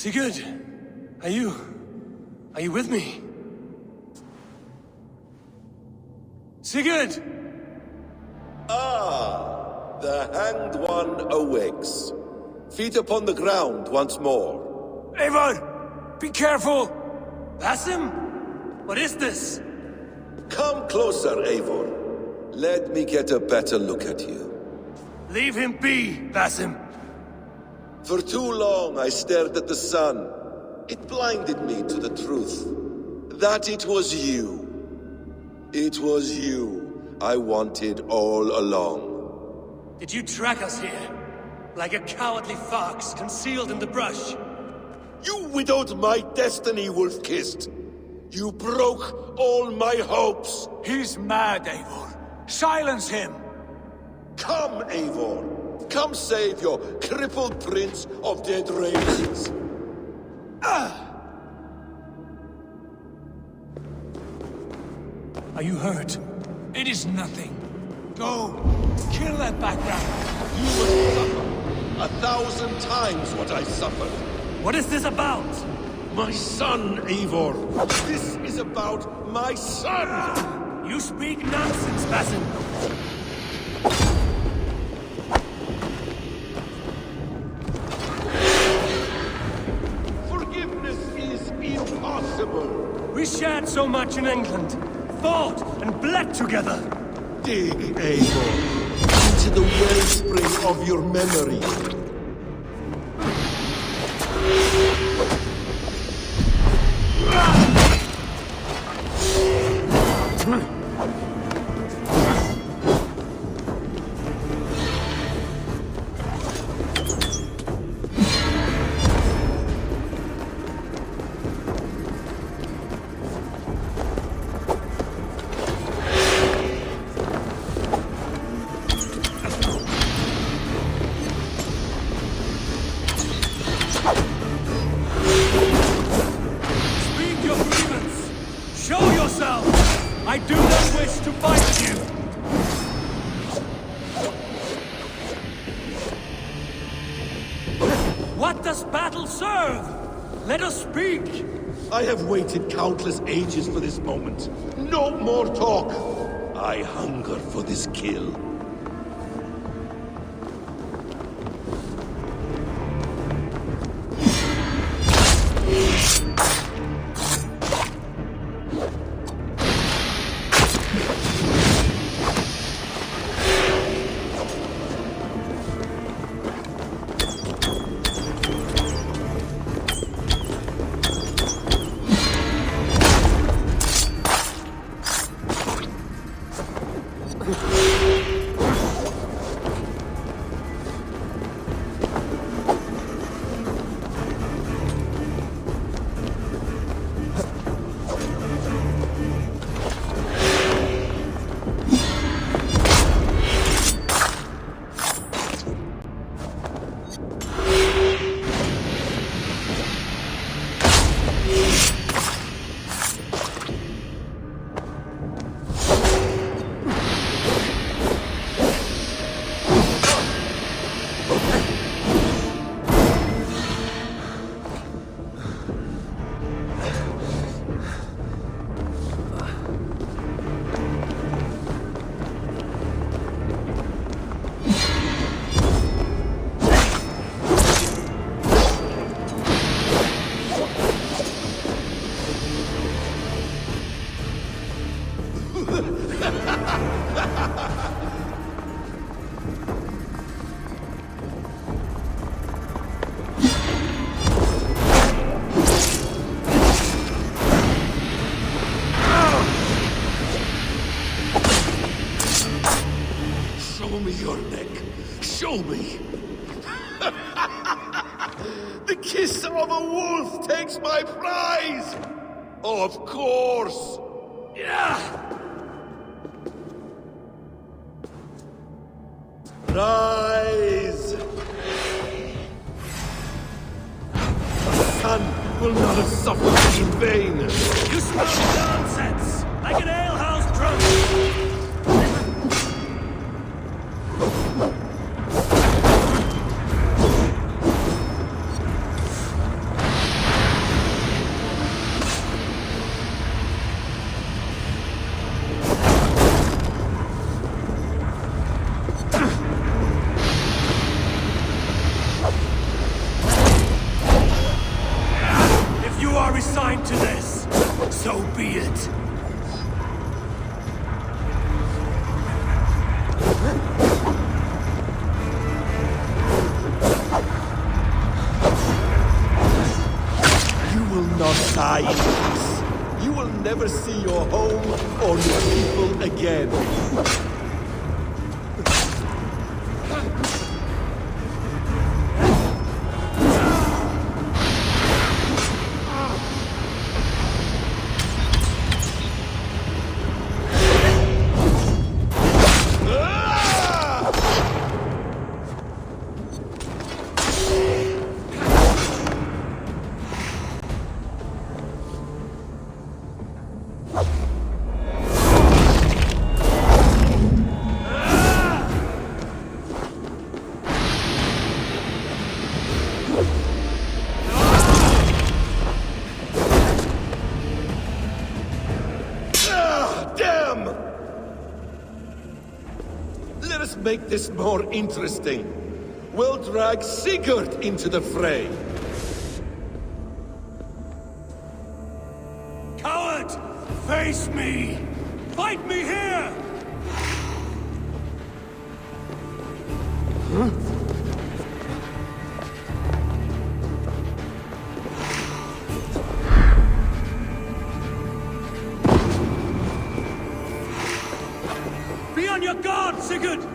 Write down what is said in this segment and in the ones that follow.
Sigurd, are you with me? Sigurd! Ah, the hanged one awakes. Feet upon the ground once more. Eivor! Be careful! Basim? What is this? Come closer, Eivor. Let me get a better look at you. Leave him be, Basim. For too long I stared at the sun. It blinded me to the truth. That it was you. It was you I wanted all along. Did you track us here? Like a cowardly fox concealed in the brush? You widowed my destiny, wolf-kissed. You broke all my hopes. He's mad, Eivor. Silence him! Come, Eivor. Come save your crippled prince of dead races. Are you hurt? It is nothing. Go, kill that background. You will suffer 1,000 times what I suffered. What is this about? My son, Eivor. This is about my son. You speak nonsense, Basim. Forgiveness is impossible. We shared so much in England. Fought and bled together. Dig, Eivor, into the wellspring of your memory. I have waited countless ages for this moment. No more talk. I hunger for this kill. Show me your neck. Show me. The kiss of a wolf takes my prize. Of course. Yeah. Rise. The sun will not have suffered in vain. You smell nonsense, like an alehouse drunk. Die in peace. You will never see your home or your people again. Make this more interesting. We'll drag Sigurd into the fray. Coward! Face me! Fight me here! Huh? Be on your guard, Sigurd!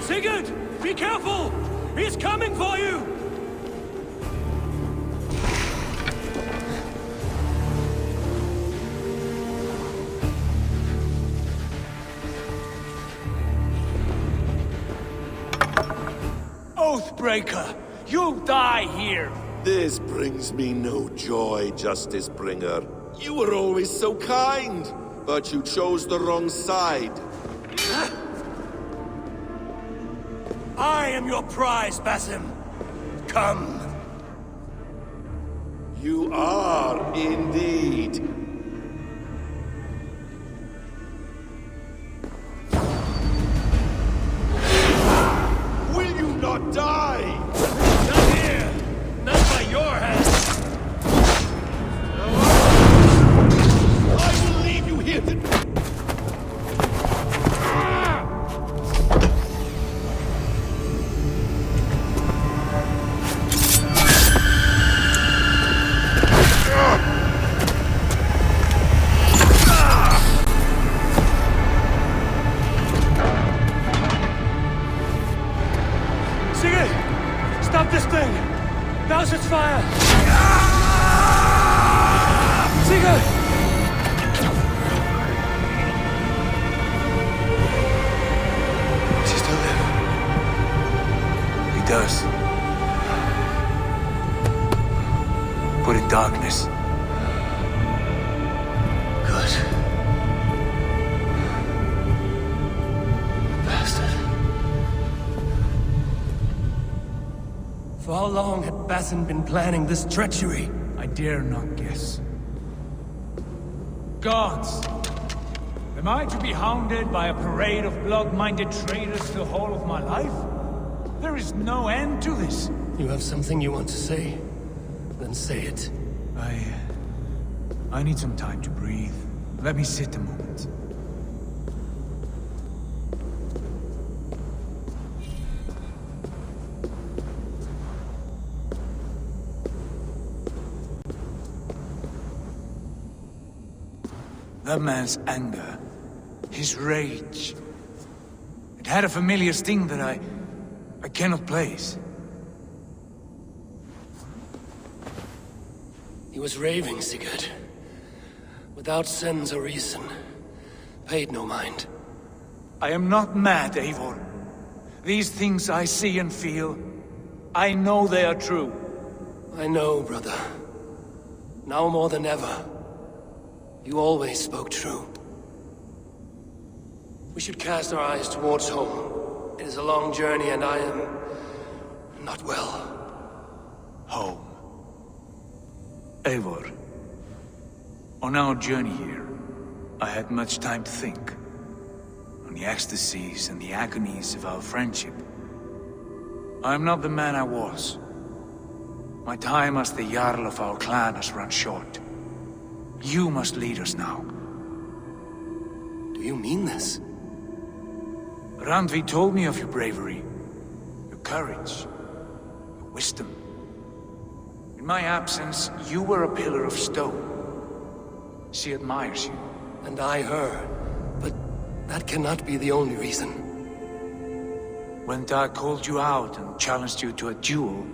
Sigurd! Be careful! He's coming for you! Oathbreaker! You die here! This brings me no joy, Justice Bringer. You were always so kind, but you chose the wrong side. I am your prize, Basim. Come. You are indeed. Will you not die? Not here! Not by your hand! I will leave you here to... Now's its fire! Sigurd! Does he still live? He does. But in darkness. Good. Bastard. For how long had Basim been planning this treachery? I dare not guess. Gods! Am I to be hounded by a parade of blood-minded traitors the whole of my life? There is no end to this. You have something you want to say? Then say it. I need some time to breathe. Let me sit a moment. That man's anger, his rage, it had a familiar sting that I cannot place. He was raving, Sigurd. Without sense or reason. Paid no mind. I am not mad, Eivor. These things I see and feel, I know they are true. I know, brother. Now more than ever. You always spoke true. We should cast our eyes towards home. It is a long journey and I am... not well. Home. Eivor. On our journey here, I had much time to think. On the ecstasies and the agonies of our friendship. I am not the man I was. My time as the Jarl of our clan has run short. You must lead us now. Do you mean this? Randvi told me of your bravery, your courage, your wisdom. In my absence, you were a pillar of stone. She admires you. And I her. But that cannot be the only reason. When Dag called you out and challenged you to a duel,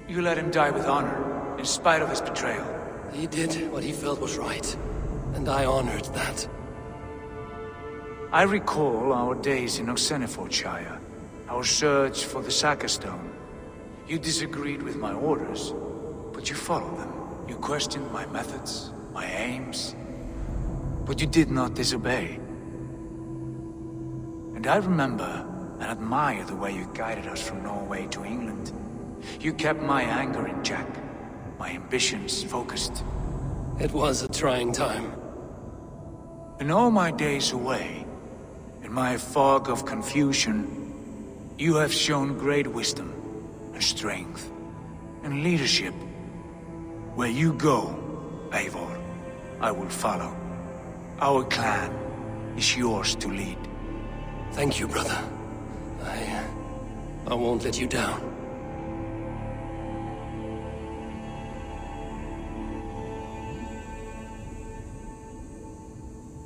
you let him die with honor, in spite of his betrayal. He did what he felt was right, and I honored that. I recall our days in Oxenfordshire, our search for the Saga Stone. You disagreed with my orders, but you followed them. You questioned my methods, my aims, but you did not disobey. And I remember and admire the way you guided us from Norway to England. You kept my anger in check, my ambitions focused. It was a trying time. In all my days away, in my fog of confusion, you have shown great wisdom and strength and leadership. Where you go, Eivor, I will follow. Our clan is yours to lead. Thank you, brother. I won't let you down.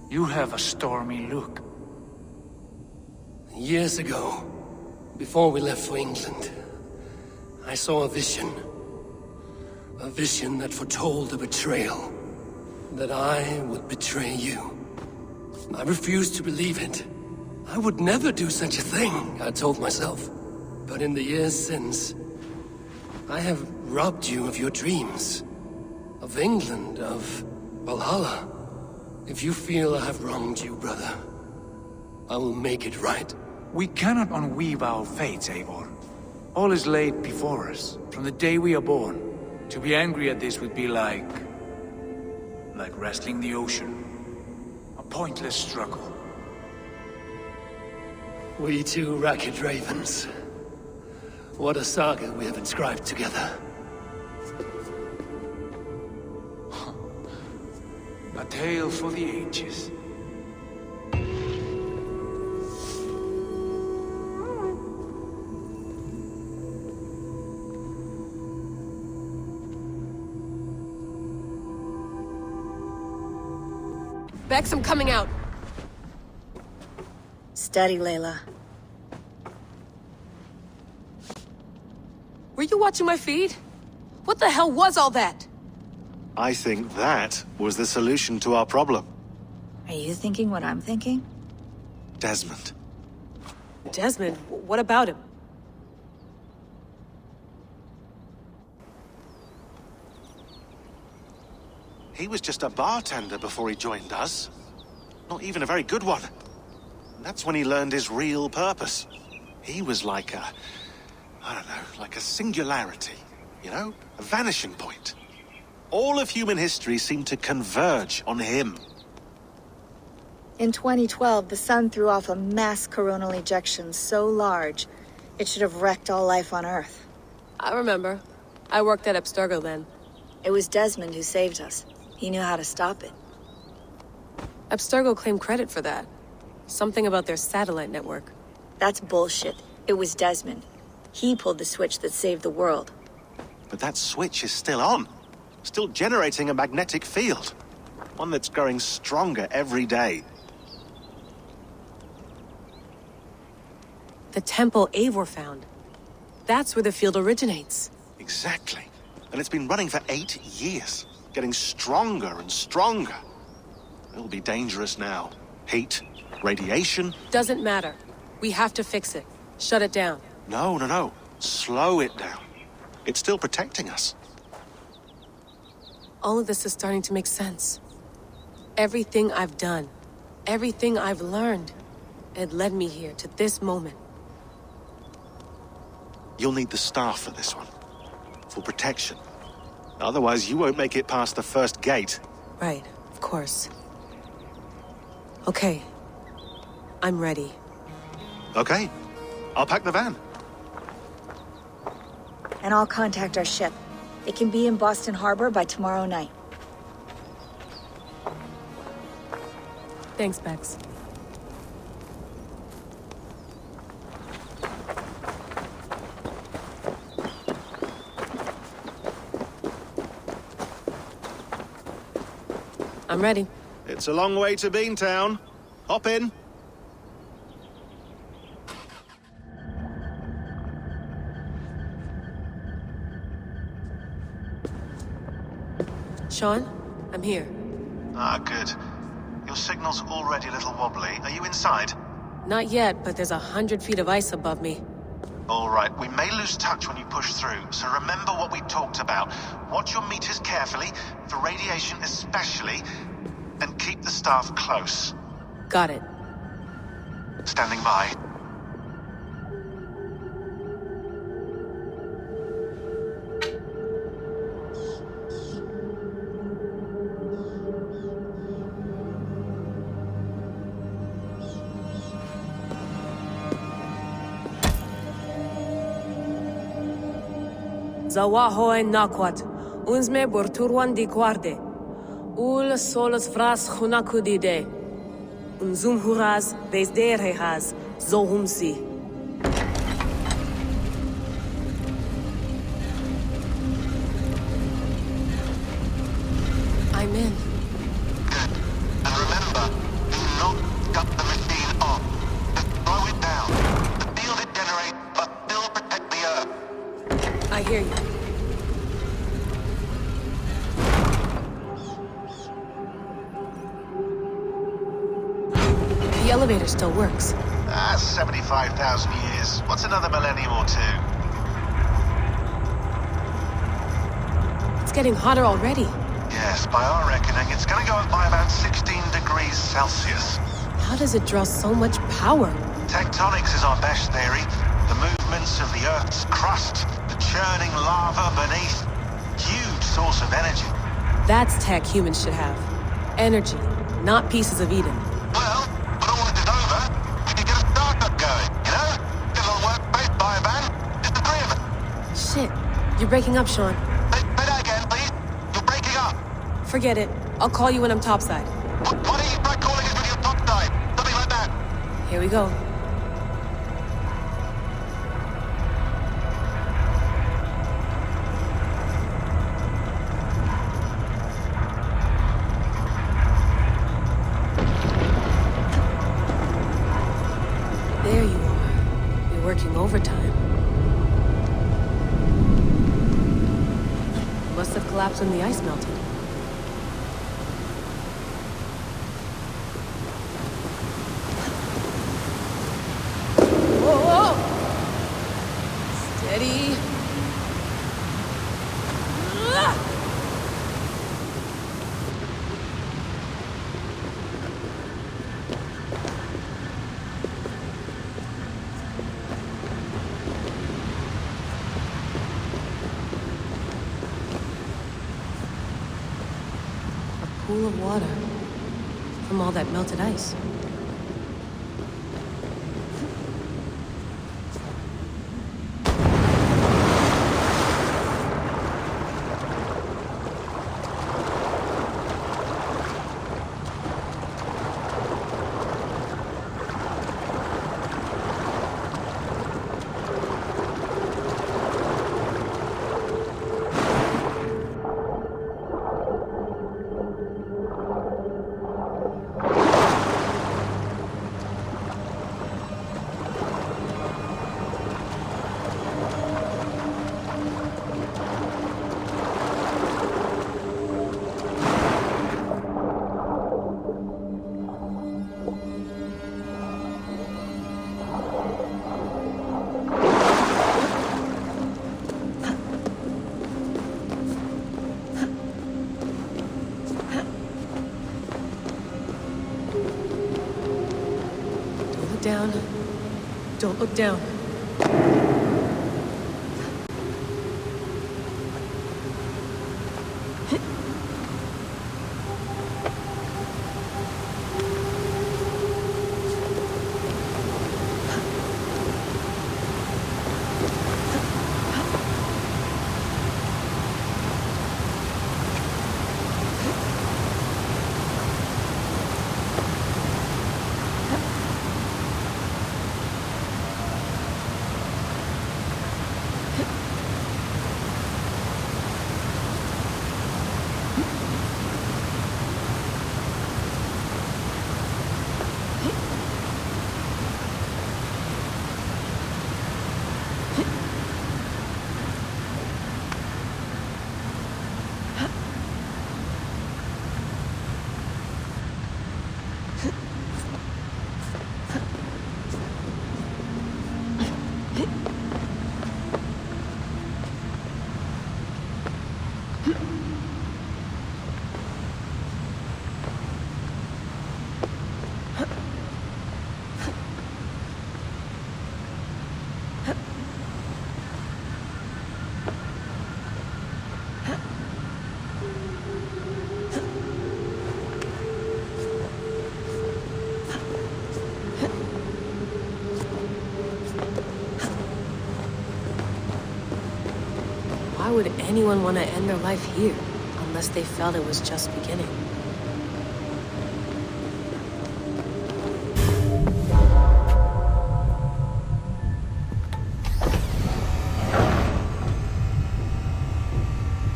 You have a stormy look. Years ago, before we left for England, I saw a vision. A vision that foretold a betrayal. That I would betray you. I refused to believe it. I would never do such a thing, I told myself. But in the years since, I have robbed you of your dreams. Of England, of Valhalla. If you feel I have wronged you, brother, I will make it right. We cannot unweave our fates, Eivor. All is laid before us, from the day we are born. To be angry at this would be like wrestling the ocean. A pointless struggle. We two ragged ravens. What a saga we have inscribed together. A tale for the ages. Bex, I'm coming out. Steady, Layla. Were you watching my feed? What the hell was all that? I think that was the solution to our problem. Are you thinking what I'm thinking? Desmond. Desmond? What about him? He was just a bartender before he joined us. Not even a very good one. And that's when he learned his real purpose. He was like a... I don't know, like a singularity. You know? A vanishing point. All of human history seemed to converge on him. In 2012, the sun threw off a mass coronal ejection so large, it should have wrecked all life on Earth. I remember. I worked at Abstergo then. It was Desmond who saved us. He knew how to stop it. Abstergo claimed credit for that. Something about their satellite network. That's bullshit. It was Desmond. He pulled the switch that saved the world. But that switch is still on. Still generating a magnetic field. One that's growing stronger every day. The temple Eivor found. That's where the field originates. Exactly. And it's been running for 8 years. Getting stronger and stronger. It'll be dangerous now. Heat, radiation. Doesn't matter. We have to fix it. Shut it down. No. Slow it down. It's still protecting us. All of this is starting to make sense. Everything I've done, everything I've learned, it led me here to this moment. You'll need the staff for this one. For protection. Otherwise, you won't make it past the first gate. Right, of course. Okay. I'm ready. Okay. I'll pack the van. And I'll contact our ship. It can be in Boston Harbor by tomorrow night. Thanks, Bex. I'm ready. It's a long way to Beantown. Hop in. Sean, I'm here. Ah, good. Your signal's already a little wobbly. Are you inside? Not yet, but there's 100 feet of ice above me. All right, we may lose touch when you push through, so remember what we talked about. Watch your meters carefully, for radiation especially, and keep the staff close. Got it. Standing by. Zawaho en nakwat, unsme borturwan di guarde. Ul solos vras hunakudide. Unzum huraz, vesderehaz, zohumsi. I'm in. Good. And remember, do not cut the machine off. Just slow it down. The field it generates must still protect the Earth. I hear you. The elevator still works. 75,000 years. What's another millennium or two? It's getting hotter already. Yes, by our reckoning, it's gonna go up by about 16 degrees Celsius. How does it draw so much power? Tectonics is our best theory. The movements of the Earth's crust, the churning lava beneath. Huge source of energy. That's tech humans should have. Energy, not pieces of Eden. Well, when all this is over, we can get a startup going, you know? Get a little workspace, buy a van, just the three of us. Shit, you're breaking up, Sean. Say that again, please. You're breaking up. Forget it. I'll call you when I'm topside. Why don't you try calling us when you're topside? Something like that. Here we go. There you are. You're working overtime. Must have collapsed when the ice melted. Whoa, whoa! Steady. Ah! A pool of water from all that melted ice. Down. Don't look down. would anyone want to end their life here, unless they felt it was just beginning?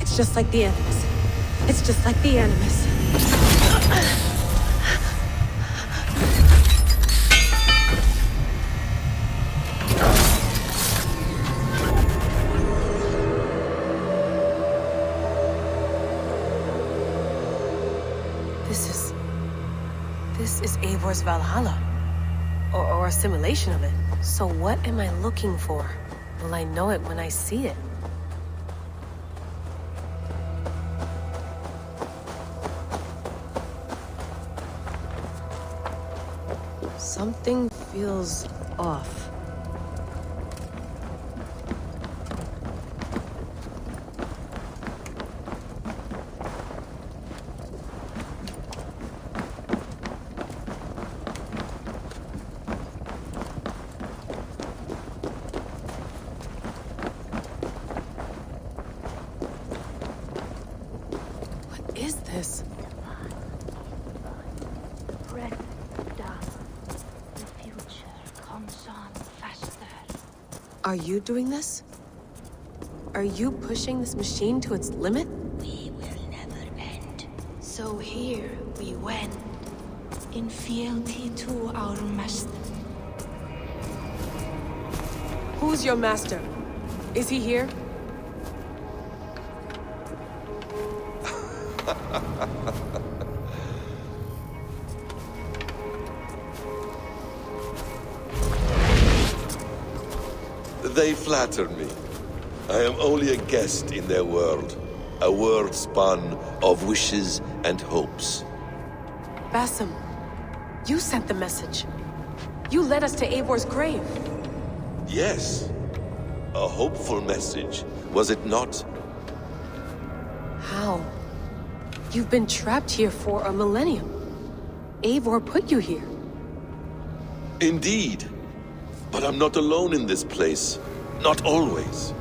It's just like the Animus. It's just like the Animus. This is Eivor's Valhalla. Or a simulation of it. So what am I looking for? Will I know it when I see it? Something feels off. What is this? Are you doing this? Are you pushing this machine to its limit? We will never end. So here we went, in fealty to our master. Who's your master? Is he here? They flatter me. I am only a guest in their world. A world spun of wishes and hopes. Basim, you sent the message. You led us to Eivor's grave. Yes. A hopeful message, was it not? How? You've been trapped here for a millennium. Eivor put you here. Indeed. But I'm not alone in this place. Not always.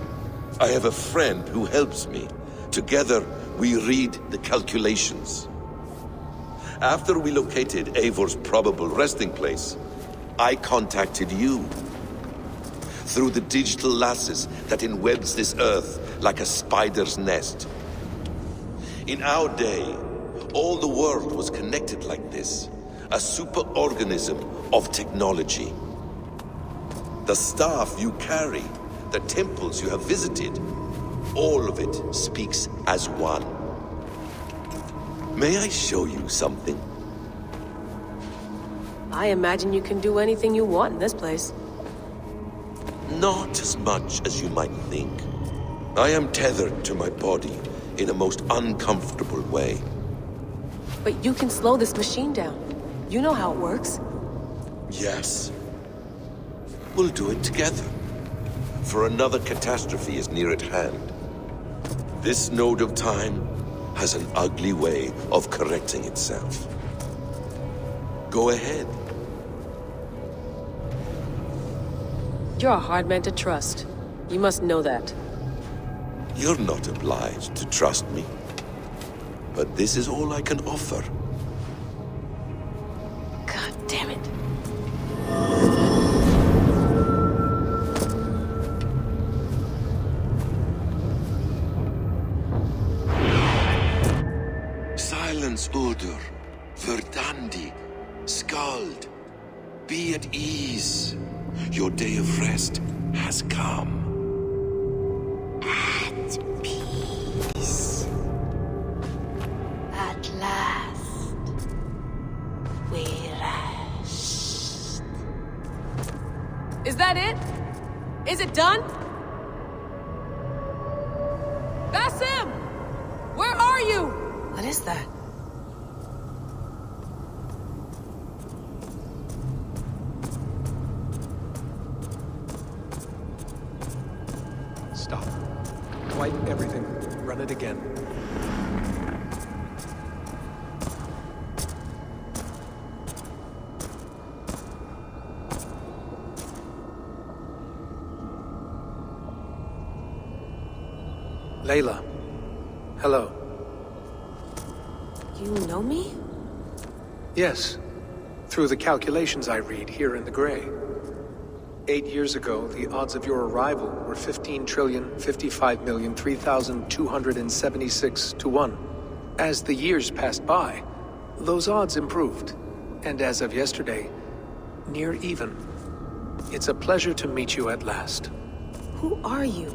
I have a friend who helps me. Together, we read the calculations. After we located Eivor's probable resting place, I contacted you. Through the digital lasses that enwebs this earth like a spider's nest. In our day, all the world was connected like this. A superorganism of technology. The staff you carry, the temples you have visited, all of it speaks as one. May I show you something? I imagine you can do anything you want in this place. Not as much as you might think. I am tethered to my body in a most uncomfortable way. But you can slow this machine down. You know how it works. Yes. We'll do it together. For another catastrophe is near at hand. This node of time has an ugly way of correcting itself. Go ahead. You're a hard man to trust. You must know that. You're not obliged to trust me. But this is all I can offer. God damn it. Silence, Udur. Verdandi. Skald. Be at ease. Your day of rest has come. At peace. At last, we rest. Is that it? Is it done? Basim! Where are you? What is that? Stop. Wipe everything. Run it again. Layla. Hello. You know me? Yes. Through the calculations I read here in the gray. 8 years ago, the odds of your arrival were 15,055,003,276 to 1. As the years passed by, those odds improved. And as of yesterday, near even. It's a pleasure to meet you at last. Who are you?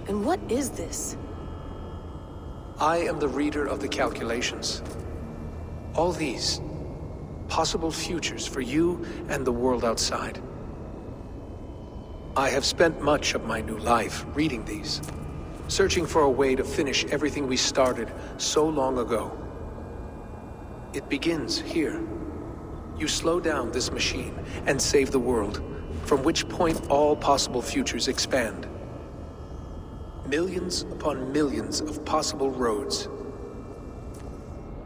And what is this? I am the reader of the calculations. All these, possible futures for you and the world outside. I have spent much of my new life reading these, searching for a way to finish everything we started so long ago. It begins here. You slow down this machine and save the world, from which point all possible futures expand. Millions upon millions of possible roads.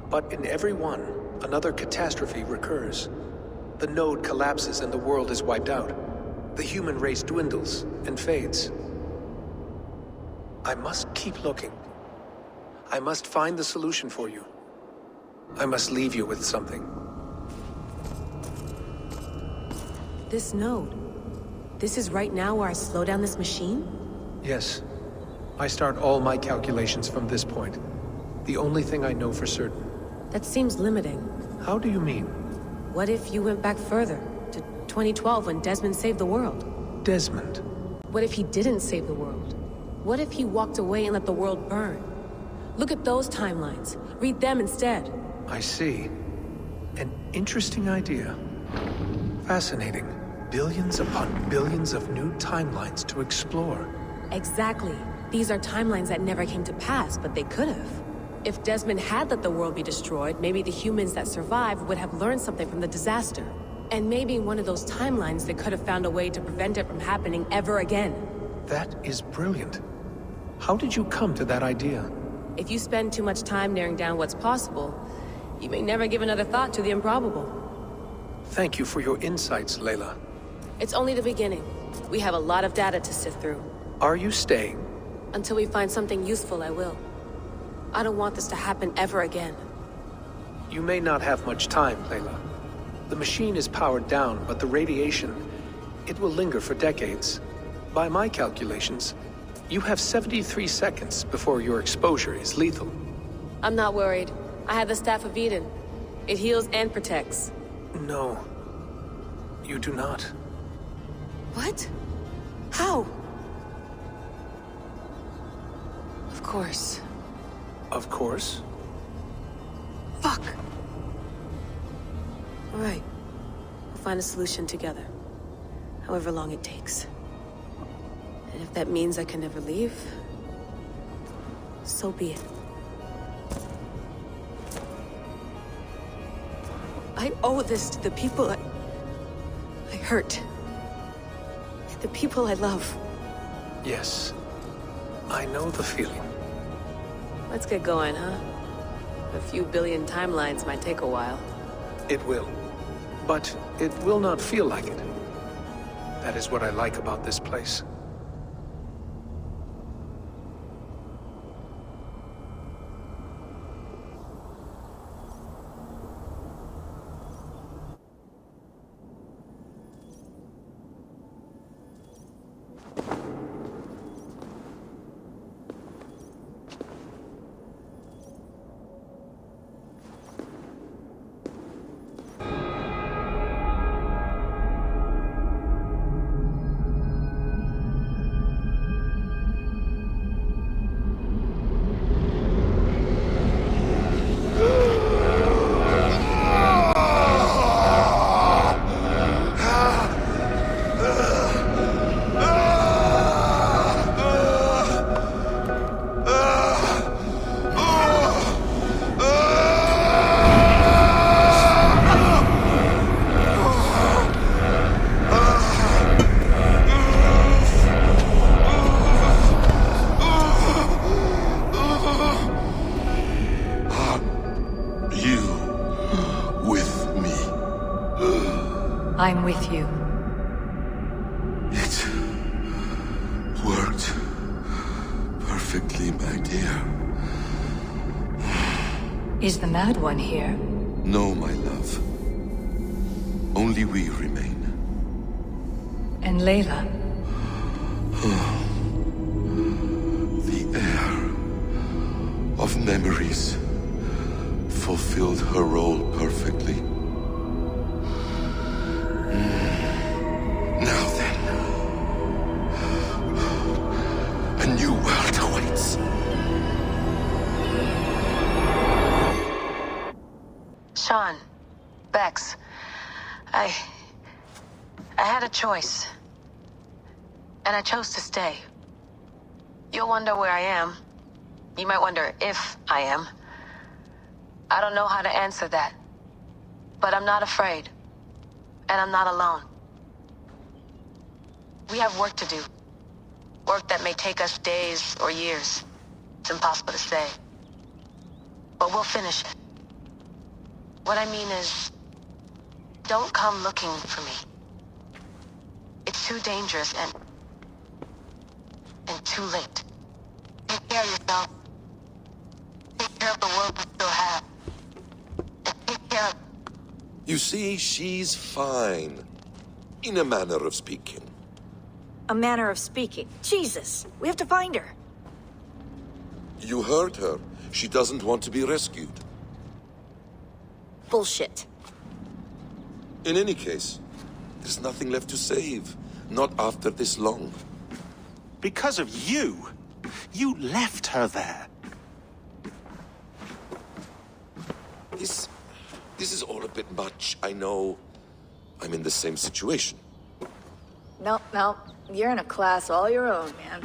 But in every one, another catastrophe recurs. The node collapses and the world is wiped out. The human race dwindles and fades. I must keep looking. I must find the solution for you. I must leave you with something. This node. This is right now where I slow down this machine? Yes. I start all my calculations from this point. The only thing I know for certain. That seems limiting. How do you mean? What if you went back further, to 2012 when Desmond saved the world? Desmond? What if he didn't save the world? What if he walked away and let the world burn? Look at those timelines. Read them instead. I see. An interesting idea. Fascinating. Billions upon billions of new timelines to explore. Exactly. These are timelines that never came to pass, but they could have. If Desmond had let the world be destroyed, maybe the humans that survived would have learned something from the disaster. And maybe in one of those timelines they could have found a way to prevent it from happening ever again. That is brilliant. How did you come to that idea? If you spend too much time narrowing down what's possible, you may never give another thought to the improbable. Thank you for your insights, Layla. It's only the beginning. We have a lot of data to sift through. Are you staying? Until we find something useful, I will. I don't want this to happen ever again. You may not have much time, Layla. The machine is powered down, but the radiation, it will linger for decades. By my calculations, you have 73 seconds before your exposure is lethal. I'm not worried. I have the Staff of Eden. It heals and protects. No. You do not. What? How? Of course. Of course. Fuck! Alright. We'll find a solution together. However long it takes. And if that means I can never leave, so be it. I owe this to the people I hurt. The people I love. Yes. I know the feeling. Let's get going, huh? A few billion timelines might take a while. It will. But it will not feel like it. That is what I like about this place. perfectly, my dear. Is the mad one here? No, my love. Only we remain. And Layla? The air of memories fulfilled her role perfectly. Now then, a new world awaits. Sean, Bex, I had a choice. And I chose to stay. You'll wonder where I am. You might wonder if I am. I don't know how to answer that. But I'm not afraid. And I'm not alone. We have work to do. Work that may take us days or years. It's impossible to say. But we'll finish it. What I mean is, don't come looking for me. It's too dangerous and too late. Take care of yourself. Take care of the world we still have. And take care of... You see, she's fine. In a manner of speaking. A manner of speaking. Jesus, we have to find her. You heard her. She doesn't want to be rescued. Bullshit. In any case, there's nothing left to save. Not after this long. Because of you. You left her there. This is all a bit much, I know. I'm in the same situation. No. You're in a class all your own, man.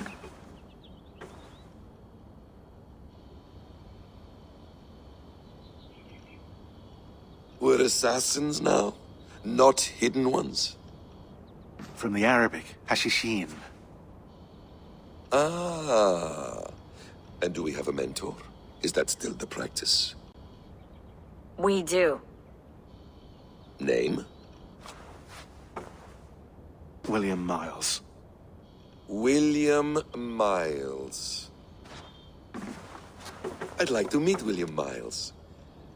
We're assassins now? Not hidden ones? From the Arabic, Hashishin. Ah. And do we have a mentor? Is that still the practice? We do. Name? William Miles. William Miles. I'd like to meet William Miles.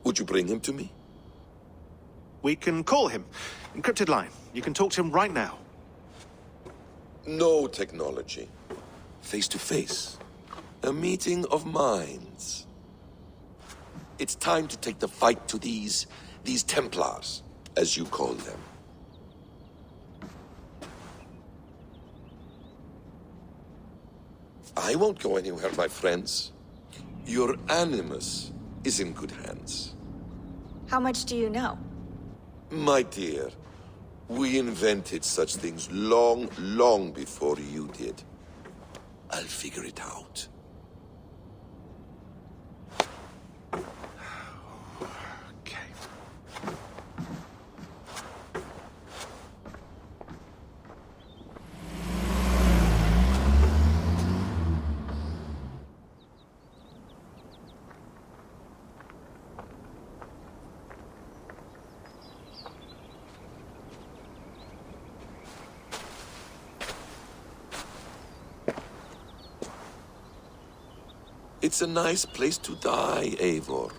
Would you bring him to me? We can call him. Encrypted line. You can talk to him right now. No technology. Face to face. A meeting of minds. It's time to take the fight to these Templars, as you call them. I won't go anywhere, my friends. Your animus is in good hands. How much do you know? My dear, we invented such things long, long before you did. I'll figure it out. Okay. It's a nice place to die, Eivor.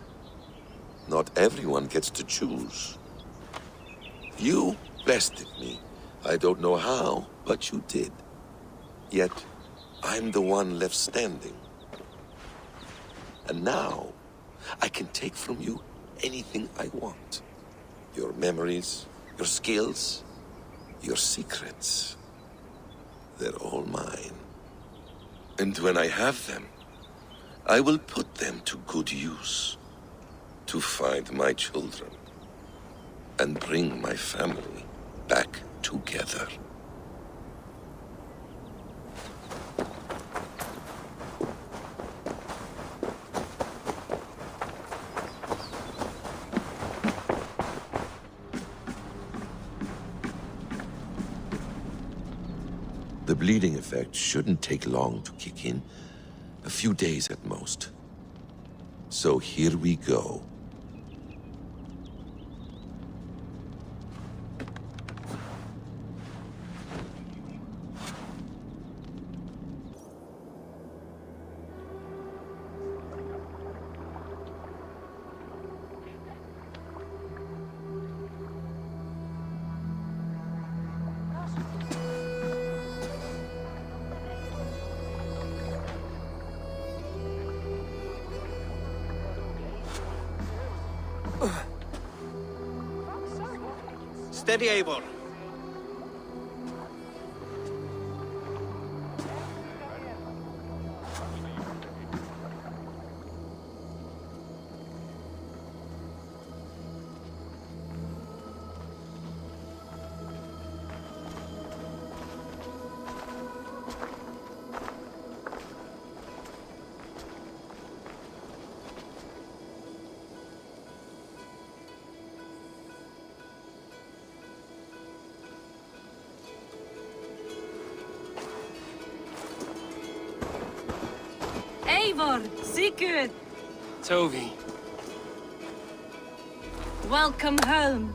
Not everyone gets to choose. You bested me. I don't know how, but you did. Yet, I'm the one left standing. And now, I can take from you anything I want. Your memories, your skills, your secrets. They're all mine. And when I have them, I will put them to good use. To find my children. And bring my family back together. The bleeding effect shouldn't take long to kick in. A few days at most. So here we go. Steady, Eivor. Eivor, Sigurd, Toby. welcome home.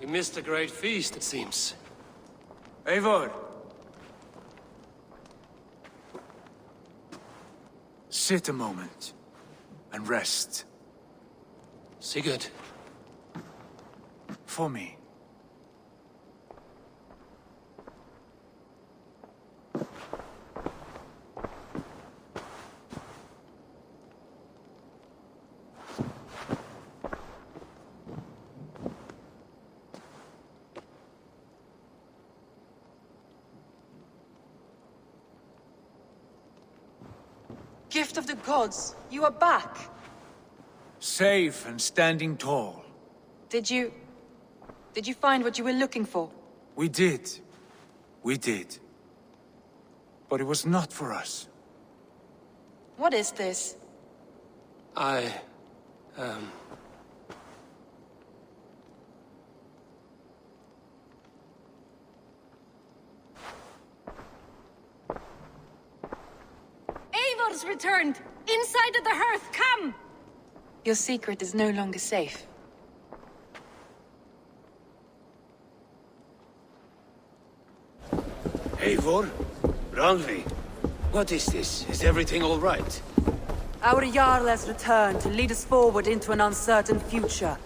We missed a great feast, it seems. Eivor! Sit a moment and rest. Sigurd. For me. Gift of the gods, you are back. Safe and standing tall. Did you find what you were looking for? We did. We did. But it was not for us. What is this? Eivor's returned! Inside of the hearth, come! Your secret is no longer safe. Eivor? Rangvi? What is this? Is everything all right? Our Jarl has returned to lead us forward into an uncertain future.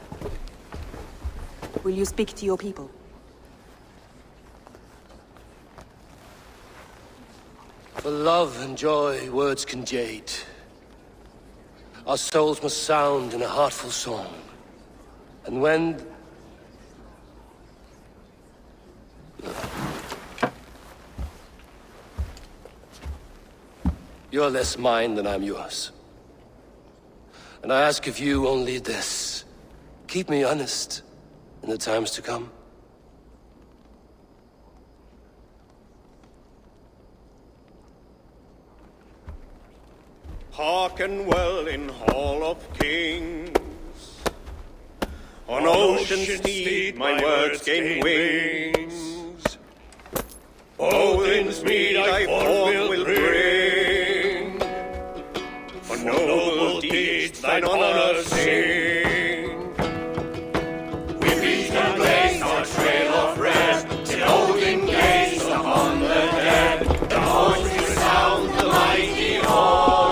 Will you speak to your people? For love and joy, words can jade. Our souls must sound in a heartful song. And when... You're less mine than I'm yours. And I ask of you only this. Keep me honest in the times to come. Hearken well in Hall of Kings. On ocean's steed my words gain wings. Odin's mead I forth will bring. For noble deeds thine honor sing. We beat and blaze our trail of red, till Odin gazed upon the dead. The voice resound the mighty hall.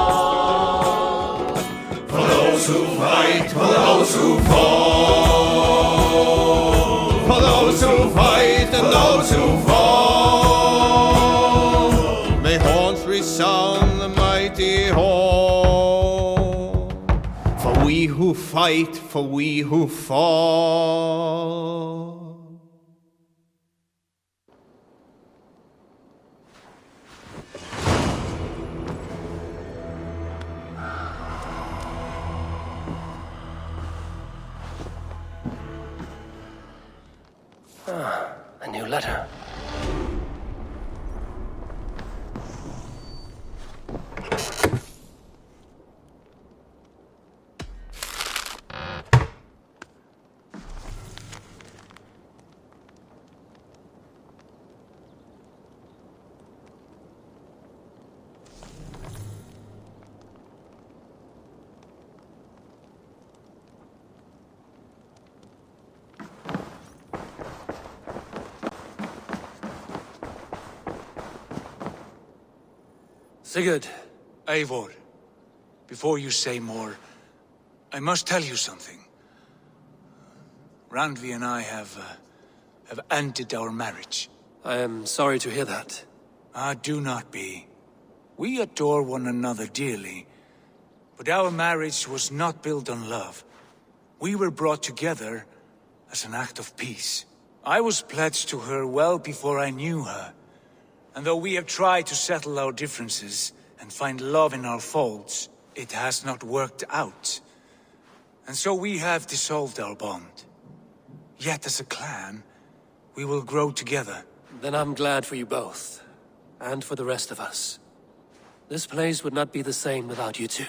For those who fight, for those who fall. For those who fight and those who fall. May horns resound the mighty hall. For we who fight, for we who fall. A new letter. Sigurd. Eivor, before you say more, I must tell you something. Randvi and I have ended our marriage. I am sorry to hear that. Ah, do not be. We adore one another dearly, but our marriage was not built on love. We were brought together as an act of peace. I was pledged to her well before I knew her, and though we have tried to settle our differences and find love in our faults, it has not worked out. And so we have dissolved our bond. Yet as a clan, we will grow together. Then I'm glad for you both, and for the rest of us. This place would not be the same without you two.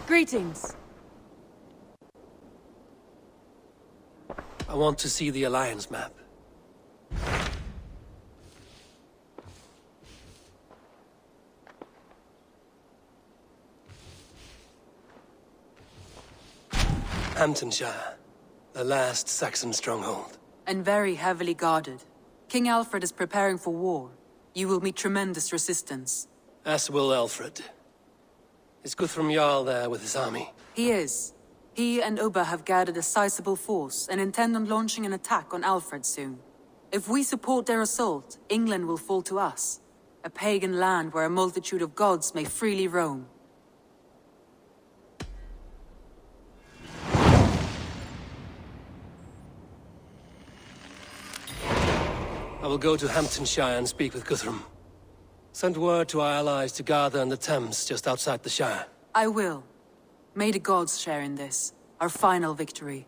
Greetings. I want to see the Alliance map. Hamptonshire, the last Saxon stronghold. And very heavily guarded. King Alfred is preparing for war. You will meet tremendous resistance. As will Alfred. Is Guthrum Jarl there with his army? He is. He and Ubba have gathered a sizable force and intend on launching an attack on Alfred soon. If we support their assault, England will fall to us. A pagan land where a multitude of gods may freely roam. I will go to Hamptonshire and speak with Guthrum. Send word to our allies to gather in the Thames just outside the Shire. I will. May the gods share in this, our final victory.